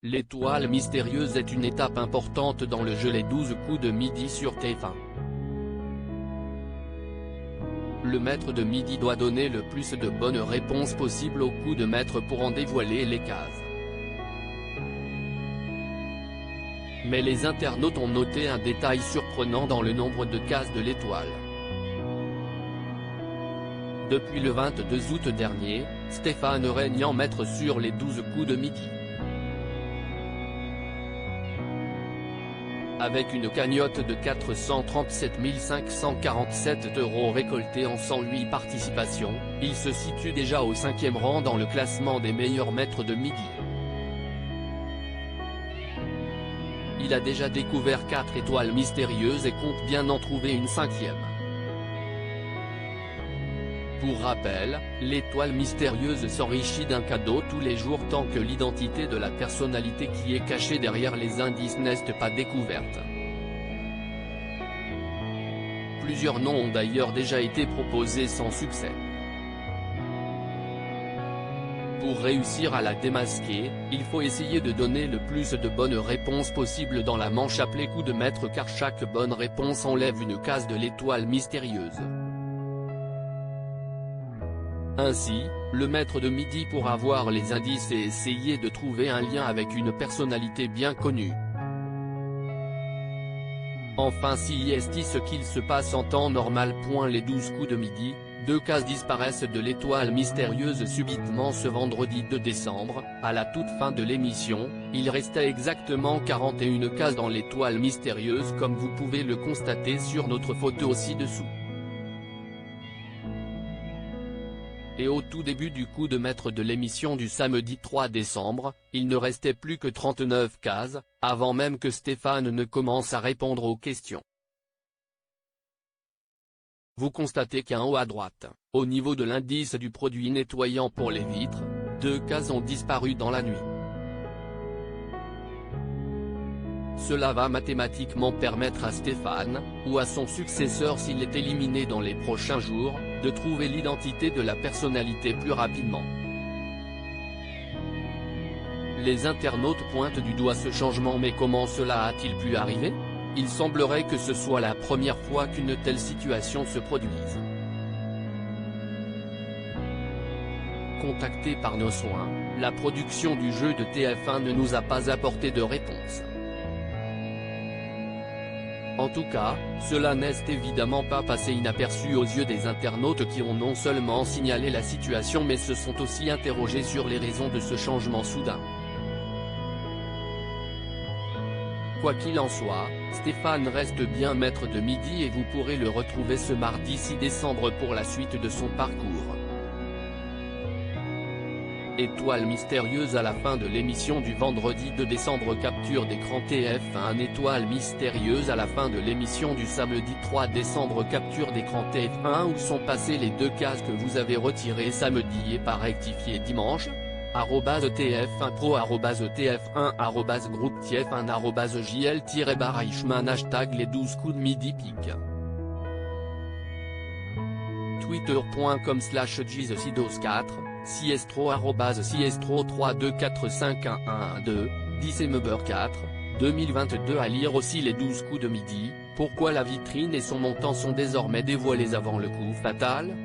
L'étoile mystérieuse est une étape importante dans le jeu Les 12 coups de midi sur TF1. Le maître de midi doit donner le plus de bonnes réponses possibles au coup de maître pour en dévoiler les cases. Mais les internautes ont noté un détail surprenant dans le nombre de cases de l'étoile. Depuis le 22 août dernier, Stéphane règne en maître sur les 12 coups de midi. Avec une cagnotte de 437 547 € récoltés en 108 participations, il se situe déjà au 5e rang dans le classement des meilleurs maîtres de midi. Il a déjà découvert 4 étoiles mystérieuses et compte bien en trouver une 5e. Pour rappel, l'étoile mystérieuse s'enrichit d'un cadeau tous les jours tant que l'identité de la personnalité qui est cachée derrière les indices n'est pas découverte. Plusieurs noms ont d'ailleurs déjà été proposés sans succès. Pour réussir à la démasquer, il faut essayer de donner le plus de bonnes réponses possible dans la manche appelée coup de maître car chaque bonne réponse enlève une case de l'étoile mystérieuse. Ainsi, le maître de midi pourra voir les indices et essayer de trouver un lien avec une personnalité bien connue. Enfin, si est ce qu'il se passe en temps normal. Les 12 coups de midi, 2 cases disparaissent de l'étoile mystérieuse subitement ce vendredi 2 décembre, à la toute fin de l'émission, il restait exactement 41 cases dans l'étoile mystérieuse comme vous pouvez le constater sur notre photo ci-dessous. Et au tout début du coup de maître de l'émission du samedi 3 décembre, il ne restait plus que 39 cases, avant même que Stéphane ne commence à répondre aux questions. Vous constatez qu'en haut à droite, au niveau de l'indice du produit nettoyant pour les vitres, 2 cases ont disparu dans la nuit. Cela va mathématiquement permettre à Stéphane, ou à son successeur s'il est éliminé dans les prochains jours, de trouver l'identité de la personnalité plus rapidement. Les internautes pointent du doigt ce changement, mais comment cela a-t-il pu arriver? Il semblerait que ce soit la première fois qu'une telle situation se produise. Contacté par nos soins, la production du jeu de TF1 ne nous a pas apporté de réponse. En tout cas, cela n'est évidemment pas passé inaperçu aux yeux des internautes qui ont non seulement signalé la situation mais se sont aussi interrogés sur les raisons de ce changement soudain. Quoi qu'il en soit, Stéphane reste bien maître de midi et vous pourrez le retrouver ce mardi 6 décembre pour la suite de son parcours. Étoile mystérieuse à la fin de l'émission du vendredi 2 décembre. Capture d'écran TF1. Étoile mystérieuse à la fin de l'émission du samedi 3 décembre. Capture d'écran TF1. Où sont passées les 2 cases que vous avez retirées samedi et pas rectifiées dimanche? @TF1Pro, @TF1, groupe TF1, JL-Eichmann, hashtag les 12 coups de midi pique. Twitter.com/JesusIdos4, Siestro @Siestro3245112, 10ember4, 2022. À lire aussi les 12 coups de midi, pourquoi la vitrine et son montant sont désormais dévoilés avant le coup fatal?